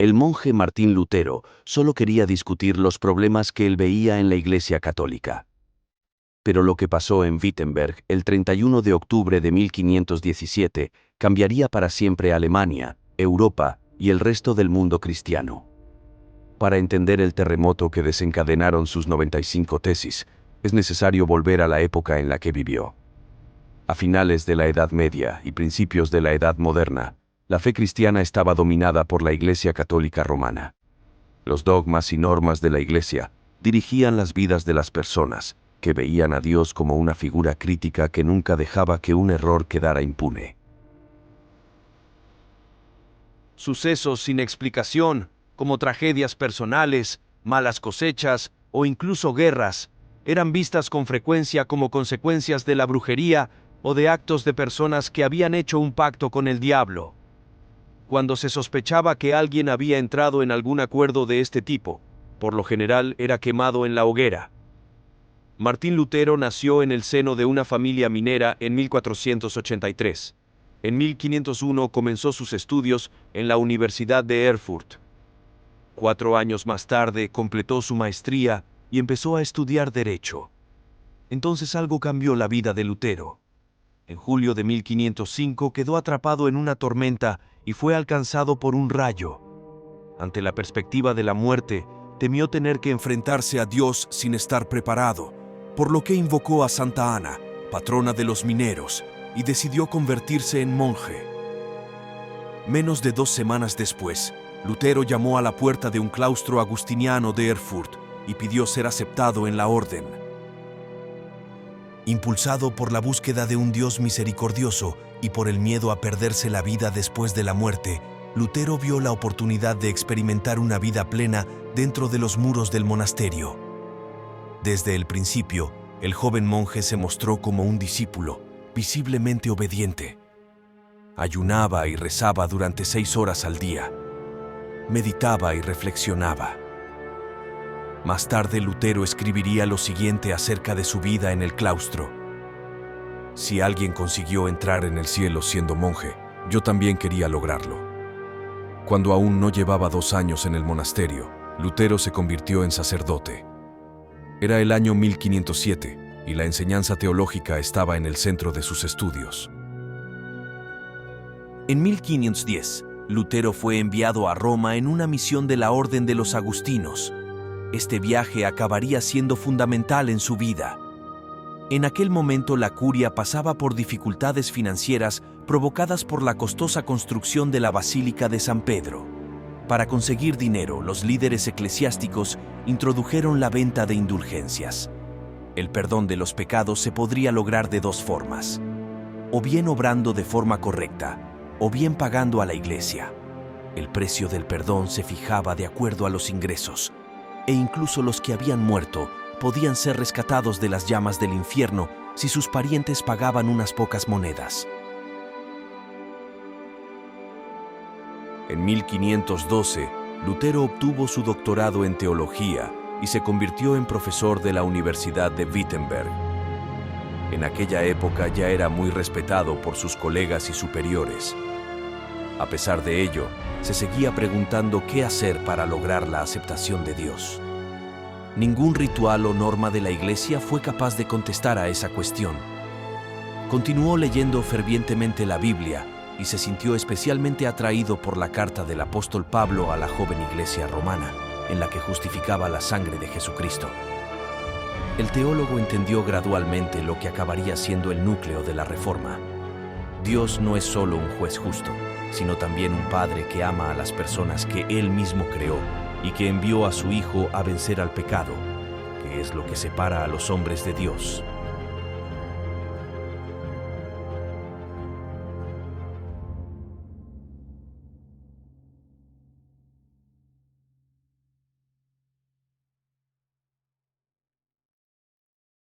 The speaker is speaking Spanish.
El monje Martín Lutero solo quería discutir los problemas que él veía en la Iglesia Católica. Pero lo que pasó en Wittenberg el 31 de octubre de 1517 cambiaría para siempre Alemania, Europa y el resto del mundo cristiano. Para entender el terremoto que desencadenaron sus 95 tesis, es necesario volver a la época en la que vivió. A finales de la Edad Media y principios de la Edad Moderna, la fe cristiana estaba dominada por la Iglesia Católica Romana. Los dogmas y normas de la Iglesia dirigían las vidas de las personas, que veían a Dios como una figura crítica que nunca dejaba que un error quedara impune. Sucesos sin explicación, como tragedias personales, malas cosechas o incluso guerras, eran vistas con frecuencia como consecuencias de la brujería o de actos de personas que habían hecho un pacto con el diablo. Cuando se sospechaba que alguien había entrado en algún acuerdo de este tipo, por lo general era quemado en la hoguera. Martín Lutero nació en el seno de una familia minera en 1483. En 1501 comenzó sus estudios en la Universidad de Erfurt. 4 años más tarde completó su maestría y empezó a estudiar Derecho. Entonces algo cambió la vida de Lutero. En julio de 1505 quedó atrapado en una tormenta y fue alcanzado por un rayo. Ante la perspectiva de la muerte, temió tener que enfrentarse a Dios sin estar preparado, por lo que invocó a Santa Ana, patrona de los mineros, y decidió convertirse en monje. Menos de 2 semanas después, Lutero llamó a la puerta de un claustro agustiniano de Erfurt y pidió ser aceptado en la orden. Impulsado por la búsqueda de un Dios misericordioso y por el miedo a perderse la vida después de la muerte, Lutero vio la oportunidad de experimentar una vida plena dentro de los muros del monasterio. Desde el principio, el joven monje se mostró como un discípulo, visiblemente obediente. Ayunaba y rezaba durante 6 horas al día. Meditaba y reflexionaba. Más tarde, Lutero escribiría lo siguiente acerca de su vida en el claustro. Si alguien consiguió entrar en el cielo siendo monje, yo también quería lograrlo. Cuando aún no llevaba 2 años en el monasterio, Lutero se convirtió en sacerdote. Era el año 1507 y la enseñanza teológica estaba en el centro de sus estudios. En 1510, Lutero fue enviado a Roma en una misión de la Orden de los Agustinos. Este viaje acabaría siendo fundamental en su vida. En aquel momento la curia pasaba por dificultades financieras provocadas por la costosa construcción de la Basílica de San Pedro. Para conseguir dinero, los líderes eclesiásticos introdujeron la venta de indulgencias. El perdón de los pecados se podría lograr de 2 formas: o bien obrando de forma correcta, o bien pagando a la iglesia. El precio del perdón se fijaba de acuerdo a los ingresos, e incluso los que habían muerto podían ser rescatados de las llamas del infierno si sus parientes pagaban unas pocas monedas. En 1512, Lutero obtuvo su doctorado en teología y se convirtió en profesor de la Universidad de Wittenberg. En aquella época ya era muy respetado por sus colegas y superiores. A pesar de ello, se seguía preguntando qué hacer para lograr la aceptación de Dios. Ningún ritual o norma de la Iglesia fue capaz de contestar a esa cuestión. Continuó leyendo fervientemente la Biblia y se sintió especialmente atraído por la carta del apóstol Pablo a la joven iglesia romana, en la que justificaba la sangre de Jesucristo. El teólogo entendió gradualmente lo que acabaría siendo el núcleo de la Reforma. Dios no es solo un juez justo, sino también un Padre que ama a las personas que Él mismo creó y que envió a su Hijo a vencer al pecado, que es lo que separa a los hombres de Dios.